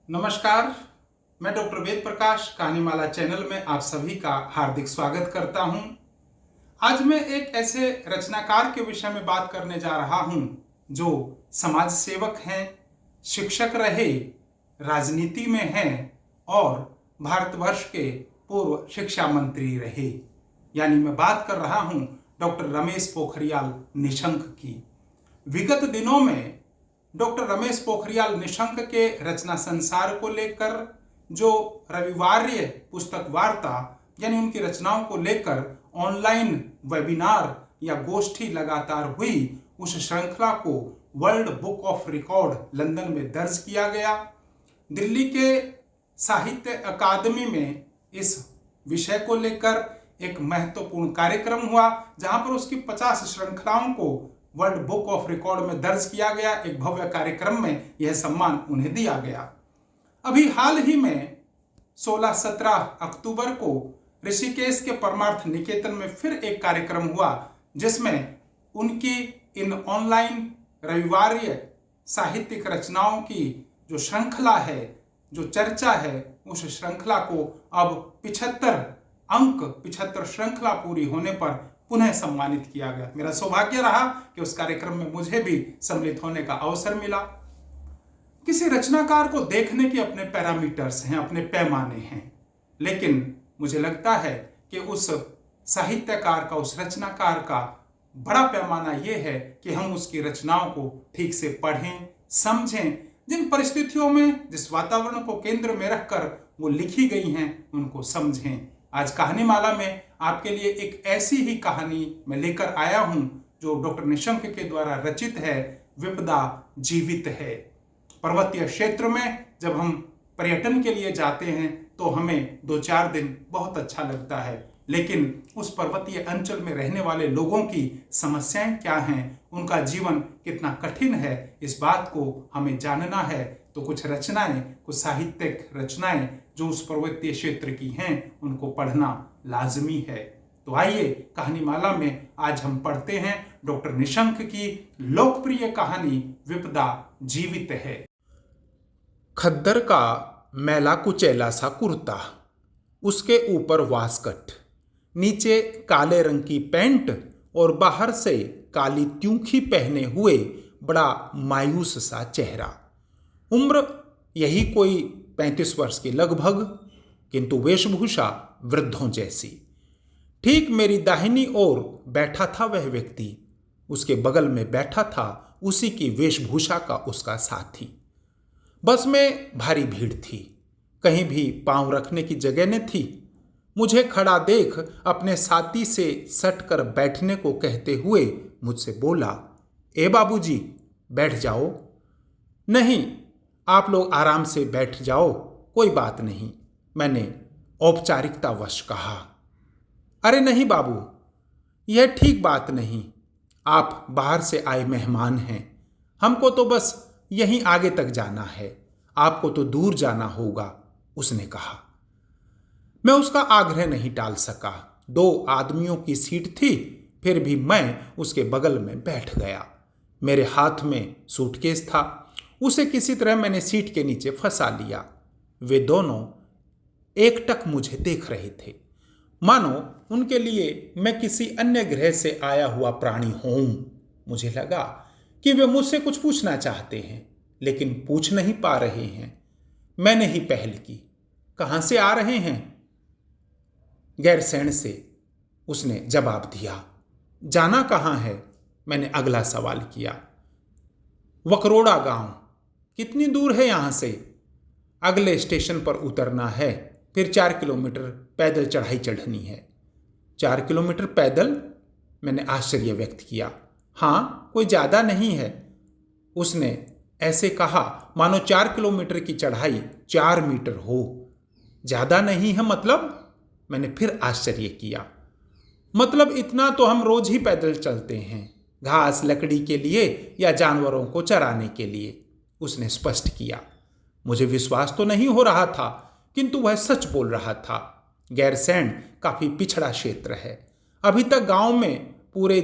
नमस्कार। मैं doctor Ved Prakash कहानीमाला channel में आप सभी का हार्दिक स्वागत करता हूं। आज मैं एक ऐसे रचनाकार के विषय में बात करने जा रहा हूं जो समाज सेवक हैं, शिक्षक रहे, राजनीति में हैं और भारतवर्ष के पूर्व शिक्षा मंत्री रहे। यानी मैं बात कर रहा हूं डॉक्टर रमेश पोखरियाल निशंक की। विगत दिनों में डॉक्टर रमेश पोखरियाल निशंक के रचना संसार को लेकर जो रविवार्य पुस्तक वार्ता यानी उनकी रचनाओं को लेकर ऑनलाइन वेबिनार या गोष्ठी लगातार हुई, उस श्रृंखला को world book of record London में दर्ज किया गया। दिल्ली के साहित्य अकादमी में इस विषय को लेकर एक महत्वपूर्ण कार्यक्रम हुआ, जहां पर उसकी 50 श्रृंखलाओं को वर्ल्ड बुक ऑफ रिकॉर्ड में दर्ज किया गया। एक भव्य कार्यक्रम में यह सम्मान उन्हें दिया गया। अभी हाल ही में 16-17 अक्टूबर को ऋषिकेश के परमार्थ निकेतन में फिर एक कार्यक्रम हुआ, जिसमें उनकी इन ऑनलाइन रविवार्य साहित्यिक रचनाओं की जो श्रृंखला है, जो चर्चा है, उस श्रृंखला को अब 75 श्रृंखला पूरी होने पर पुनः सम्मानित किया गया। मेरा सौभाग्य रहा कि उस कार्यक्रम में मुझे भी सम्मिलित होने का अवसर मिला। किसी रचनाकार को देखने के अपने पैरामीटर्स हैं, अपने पैमाने हैं, लेकिन मुझे लगता है कि उस साहित्यकार का, उस रचनाकार का बड़ा पैमाना यह है कि हम उसकी रचनाओं को ठीक से पढ़ें, समझें, जिन परिस्थितियों में, जिस वातावरण को केंद्र में रखकर वो लिखी गई हैं, उनको समझें। आज कहानीमाला में आपके लिए एक ऐसी ही कहानी मैं लेकर आया हूं जो डॉक्टर निशंक के द्वारा रचित है। विपदा जीवित है। पर्वतीय क्षेत्र में जब हम पर्यटन के लिए जाते हैं तो हमें 2-4 दिन बहुत अच्छा लगता है, लेकिन उस पर्वतीय अंचल में रहने वाले लोगों की समस्याएं क्या हैं, उनका जीवन कितना कठिन है, इस बात को हमें जानना है। तो कुछ रचनाएं, कुछ साहित्यिक रचनाएं जो उस पर्वतीय क्षेत्र की हैं, उनको पढ़ना लाजमी है। तो आइए कहानीमाला में आज हम पढ़ते हैं डॉक्टर निशंक की लोकप्रिय कहानी विपदा जीवित है। खद्दर का मैला कुचैला सा कुर्ता, उसके ऊपर वास्कट, नीचे काले रंग की पैंट और बाहर से काली त्यूखी पहने हुए बड़ा मायूस सा चेहरा। उम्र यही कोई 35 वर्ष की लगभग, किंतु वेशभूषा वृद्धों जैसी। ठीक मेरी दाहिनी ओर बैठा था वह व्यक्ति, उसके बगल में बैठा था उसी की वेशभूषा का उसका साथी। बस में भारी भीड़ थी, कहीं भी पांव रखने की जगह न थी। मुझे खड़ा देख अपने साथी से सटकर बैठने को कहते हुए मुझसे बोला, ए बाबूजी बैठ जाओ। नहीं, आप लोग आराम से बैठ जाओ, कोई बात नहीं, मैंने औपचारिकतावश कहा। अरे नहीं बाबू, यह ठीक बात नहीं, आप बाहर से आए मेहमान हैं, हमको तो बस यहीं आगे तक जाना है, आपको तो दूर जाना होगा, उसने कहा। मैं उसका आग्रह नहीं टाल सका। 2 आदमियों की सीट थी, फिर भी मैं उसके बगल में बैठ गया। मेरे हाथ में सूटकेस था, उसे किसी तरह मैंने सीट के नीचे फंसा लिया। वे दोनों एकटक मुझे देख रहे थे, मानो उनके लिए मैं किसी अन्य ग्रह से आया हुआ प्राणी हूं। मुझे लगा कि वे मुझसे कुछ पूछना चाहते हैं, लेकिन पूछ नहीं पा रहे हैं। मैंने ही पहल की, कहां से आ रहे हैं? गैरसैंण से, उसने जवाब दिया। जाना कहां है? मैंने अगला सवाल किया। वकरोड़ा गांव। कितनी दूर है यहां से? अगले स्टेशन पर उतरना है, फिर 4 किलोमीटर पैदल चढ़ाई चढ़नी है। 4 किलोमीटर पैदल? मैंने आश्चर्य व्यक्त किया। हाँ, कोई ज्यादा नहीं है, उसने ऐसे कहा मानो 4 किलोमीटर की चढ़ाई 4 मीटर हो। ज्यादा नहीं है मतलब? मैंने फिर आश्चर्य किया। मतलब इतना तो हम रोज ही पैदल चलते हैं, घास लकड़ी के लिए या जानवरों को चराने के लिए, उसने स्पष्ट किया। मुझे विश्वास तो नहीं हो रहा था, किंतु वह सच बोल रहा था। गैरसैंण काफी पिछड़ा क्षेत्र है। अभी तक गांव में पूरे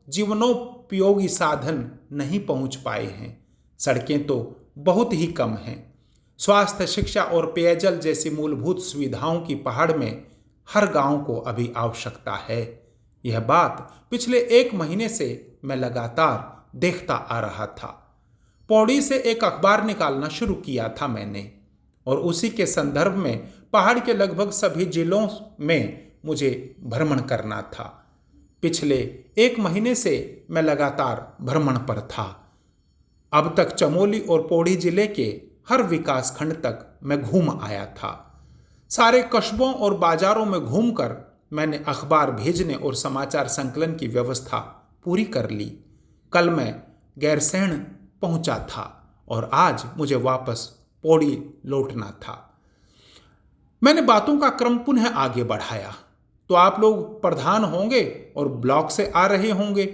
जीवनोपयोगी साधन नहीं पहुंच पाए हैं। सड़कें तो बहुत ही कम हैं। स्वास्थ्य, शिक्षा और पेयजल जैसी मूलभूत सुविधाओं की पहाड़ में हर गांव को अभी आवश्यकता है। यह बात पिछले 1 महीने से मैं लगातार देखता आ रहा था। पौड़ी से एक अखबार निकालना शुरू किया था मैंने, और उसी के संदर्भ में पहाड़ के लगभग सभी जिलों में मुझे भ्रमण करना था। पिछले 1 महीने से मैं लगातार भ्रमण पर था। अब तक चमोली और पौड़ी जिले के हर विकास खंड तक मैं घूम आया था। सारे कस्बों और बाजारों में घूमकर मैंने अखबार भेजने और समाचार संकलन की व्यवस्था पूरी कर ली। कल मैं गैरसैंण पहुंचा था और आज मुझे वापस पौड़ी लौटना था। मैंने बातों का क्रम पुनः आगे बढ़ाया। तो आप लोग प्रधान होंगे और ब्लॉक से आ रहे होंगे।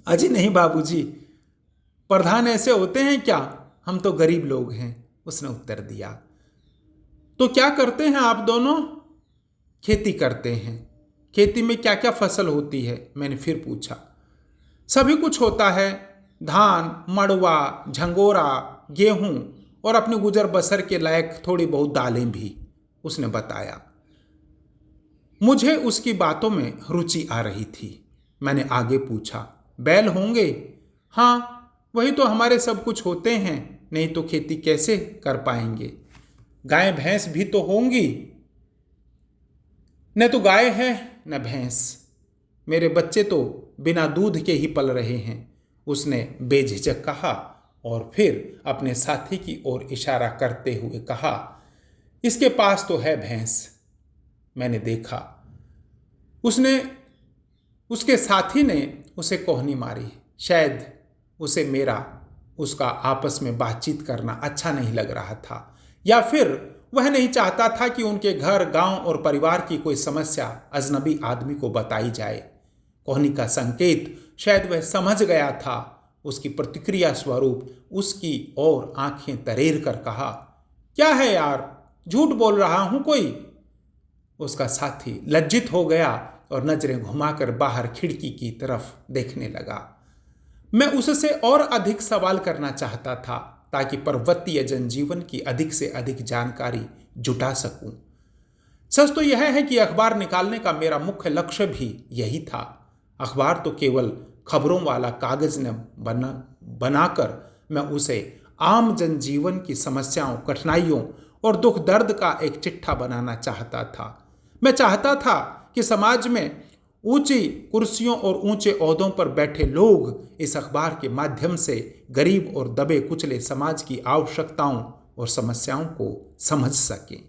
अजी नहीं बाबूजी, प्रधान ऐसे होते हैं क्या? हम तो गरीब लोग हैं, उसने उत्तर दिया। तो क्या करते हैं आप दोनों? खेती करते हैं। खेती में क्या क्या फसल होती है? मैंने फिर पूछा। सभी कुछ होता है, धान, मड़वा, झंगोरा, गेहूं और अपने गुजर बसर के लायक थोड़ी बहुत दालें भी, उसने बताया। मुझे उसकी बातों में रुचि आ रही थी। मैंने आगे पूछा, बैल होंगे? हाँ, वही तो हमारे सब कुछ होते हैं, नहीं तो खेती कैसे कर पाएंगे। गाय भैंस भी तो होंगी? न तो गाय है न भैंस। मेरे बच्चे तो बिना दूध के ही पल रहे हैं, उसने बेझिझक कहा और फिर अपने साथी की ओर इशारा करते हुए कहा, इसके पास तो है भैंस। मैंने देखा उसके साथी ने उसे कोहनी मारी। शायद उसे उसका आपस में बातचीत करना अच्छा नहीं लग रहा था, या फिर वह नहीं चाहता था कि उनके घर, गांव और परिवार की कोई समस्या अजनबी आदमी को बताई जाए। कोहनी का संकेत शायद वह समझ गया था। उसकी प्रतिक्रिया स्वरूप उसकी ओर आंखें तरेर कर कहा, क्या है यार, झूठ बोल रहा हूं कोई? उसका साथी लज्जित हो गया और नजरें घुमाकर बाहर खिड़की की तरफ देखने लगा। मैं उससे और अधिक सवाल करना चाहता था ताकि पर्वतीय जनजीवन की अधिक से अधिक जानकारी जुटा सकूं। सच तो यह है कि अखबार निकालने का मेरा मुख्य लक्ष्य भी यही था। अखबार तो केवल खबरों वाला कागज न बनाकर मैं उसे आम जनजीवन की समस्याओं, कठिनाइयों और दुख दर्द का एक चिट्ठा बनाना चाहता था। मैं चाहता था कि समाज में ऊंची कुर्सियों और ऊंचे ओहदों पर बैठे लोग इस अखबार के माध्यम से गरीब और दबे कुचले समाज की आवश्यकताओं और समस्याओं को समझ सकें।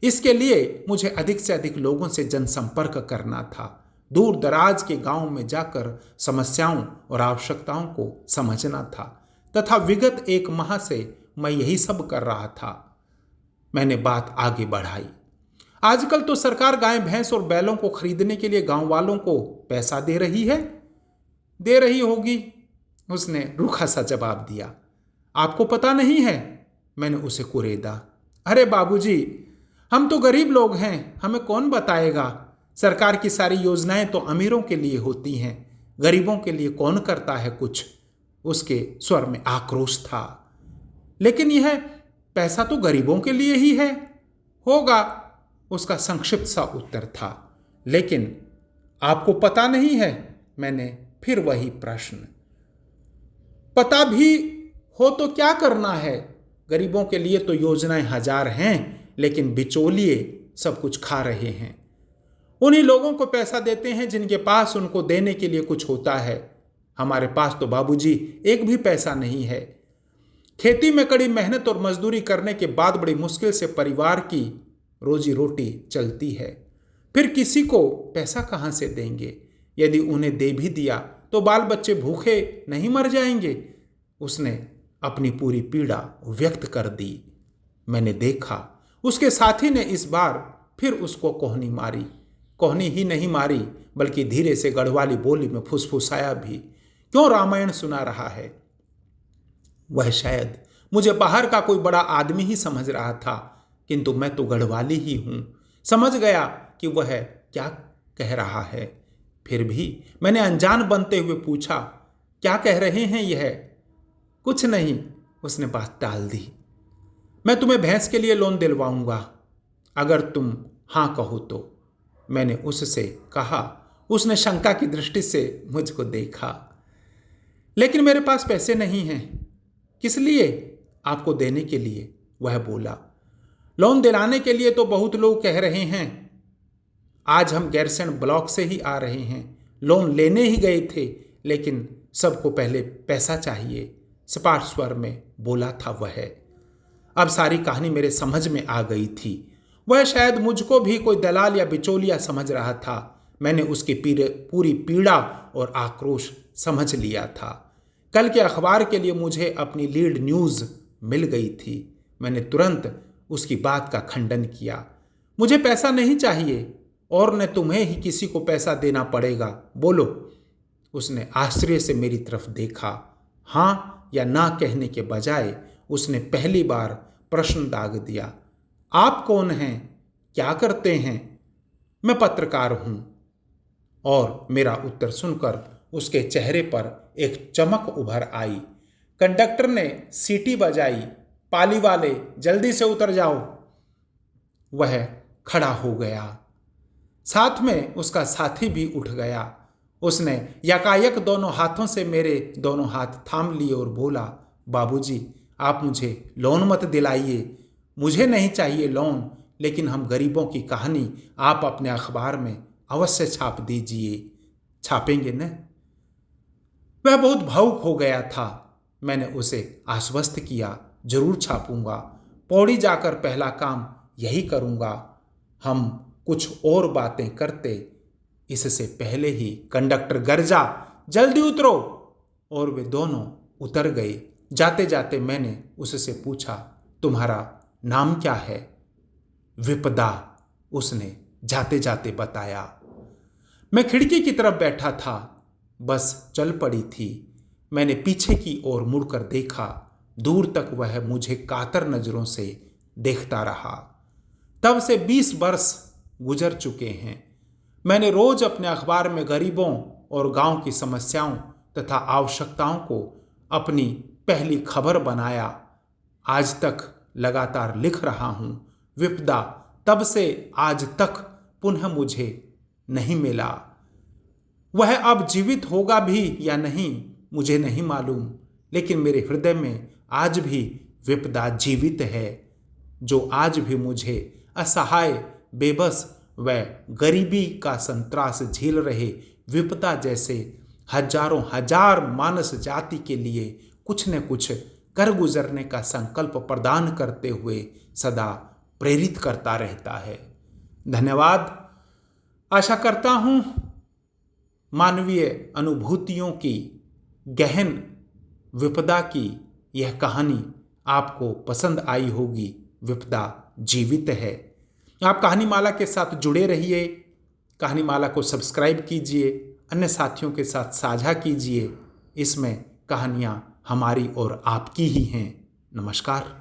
इसके लिए मुझे अधिक से अधिक लोगों से जनसंपर्क करना था, दूर दराज के गांव में जाकर समस्याओं और आवश्यकताओं को समझना था, तथा विगत 1 माह से मैं यही सब कर रहा था। मैंने बात आगे बढ़ाई। आजकल तो सरकार गाय, भैंस और बैलों को खरीदने के लिए गांव वालों को पैसा दे रही है। दे रही होगी, उसने रूखा सा जवाब दिया। आपको पता नहीं है? मैंने उसे कुरेदा। अरे बाबूजी, हम तो गरीब लोग हैं, हमें कौन बताएगा? सरकार की सारी योजनाएं तो अमीरों के लिए होती हैं, गरीबों के लिए कौन करता है कुछ? उसके स्वर में आक्रोश था। लेकिन यह पैसा तो गरीबों के लिए ही है। होगा, उसका संक्षिप्त सा उत्तर था। लेकिन आपको पता नहीं है? मैंने फिर वही प्रश्न। पता भी हो तो क्या करना है? गरीबों के लिए तो योजनाएं हजार हैं, लेकिन बिचौलिए सब कुछ खा रहे हैं। उन्हीं लोगों को पैसा देते हैं जिनके पास उनको देने के लिए कुछ होता है। हमारे पास तो बाबूजी एक भी पैसा नहीं है। खेती में कड़ी मेहनत और मजदूरी करने के बाद बड़ी मुश्किल से परिवार की रोजी रोटी चलती है। फिर किसी को पैसा कहाँ से देंगे? यदि उन्हें दे भी दिया तो बाल बच्चे भूखे नहीं मर जाएंगे। उसने अपनी पूरी पीड़ा व्यक्त कर दी। मैंने देखा उसके साथी ने इस बार फिर उसको कोहनी मारी। कोहनी ही नहीं मारी, बल्कि धीरे से गढ़वाली बोली में फुसफुसाया भी। क्यों रामायण सुना रहा है? वह शायद मुझे बाहर का कोई बड़ा आदमी ही समझ रहा था, किंतु मैं तो गढ़वाली ही हूं। समझ गया कि वह क्या कह रहा है। फिर भी मैंने अनजान बनते हुए पूछा, क्या कह रहे हैं यह? कुछ नहीं, उसने बात टाल दी। मैं तुम्हें भैंस के लिए लोन दिलवाऊंगा अगर तुम हाँ कहो तो। मैंने उससे कहा। उसने शंका की दृष्टि से मुझको देखा। लेकिन मेरे पास पैसे नहीं हैं। किस लिए? आपको देने के लिए, वह बोला। लोन दिलाने के लिए तो बहुत लोग कह रहे हैं। आज हम गैरसैंण ब्लॉक से ही आ रहे हैं। लोन लेने ही गए थे, लेकिन सबको पहले पैसा चाहिए, सपाट स्वर में बोला था वह। अब सारी कहानी मेरे समझ में आ गई थी। वह शायद मुझको भी कोई दलाल या बिचौलिया समझ रहा था। मैंने उसकी पूरी पीड़ा और आक्रोश समझ लिया था। कल के अखबार के लिए मुझे अपनी लीड न्यूज़ मिल गई थी। मैंने तुरंत उसकी बात का खंडन किया। मुझे पैसा नहीं चाहिए और न तुम्हें ही किसी को पैसा देना पड़ेगा। बोलो। उसने आश्चर्य से मेरी तरफ देखा। हाँ या ना कहने के बजाय उसने पहली बार प्रश्न दाग दिया। आप कौन हैं? क्या करते हैं? मैं पत्रकार हूं। और मेरा उत्तर सुनकर उसके चेहरे पर एक चमक उभर आई। कंडक्टर ने सीटी बजाई। पाली वाले, जल्दी से उतर जाओ। वह खड़ा हो गया। साथ में उसका साथी भी उठ गया। उसने यकायक दोनों हाथों से मेरे दोनों हाथ थाम लिए और बोला, बाबूजी, आप मुझे लोन मत दिलाइए। मुझे नहीं चाहिए लोन, लेकिन हम गरीबों की कहानी आप अपने अखबार में अवश्य छाप दीजिए। छापेंगे न? वह बहुत भावुक हो गया था। मैंने उसे आश्वस्त किया, जरूर छापूंगा। पौड़ी जाकर पहला काम यही करूंगा। हम कुछ और बातें करते इससे पहले ही कंडक्टर गरजा, जल्दी उतरो। और वे दोनों उतर गए। जाते जाते मैंने उससे पूछा, तुम्हारा नाम क्या है? विपदा, उसने जाते जाते बताया। मैं खिड़की की तरफ बैठा था। बस चल पड़ी थी। मैंने पीछे की ओर मुड़कर देखा। दूर तक वह मुझे कातर नजरों से देखता रहा। तब से 20 वर्ष गुजर चुके हैं। मैंने रोज अपने अखबार में गरीबों और गांव की समस्याओं तथा आवश्यकताओं को अपनी पहली खबर बनाया। आज तक लगातार लिख रहा हूं। विपदा तब से आज तक पुनः मुझे नहीं मिला। वह अब जीवित होगा भी या नहीं मुझे नहीं मालूम, लेकिन मेरे हृदय में आज भी विपदा जीवित है, जो आज भी मुझे असहाय, बेबस व गरीबी का संत्रास झेल रहे विपदा जैसे हजारों हजार मानस जाति के लिए कुछ न कुछ कर गुजरने का संकल्प प्रदान करते हुए सदा प्रेरित करता रहता है। धन्यवाद। आशा करता हूँ मानवीय अनुभूतियों की गहन विपदा की यह कहानी आपको पसंद आई होगी। विपदा जीवित है। आप कहानीमाला के साथ जुड़े रहिए। कहानीमाला को सब्सक्राइब कीजिए, अन्य साथियों के साथ साझा कीजिए। इसमें कहानियाँ हमारी और आपकी ही हैं। नमस्कार।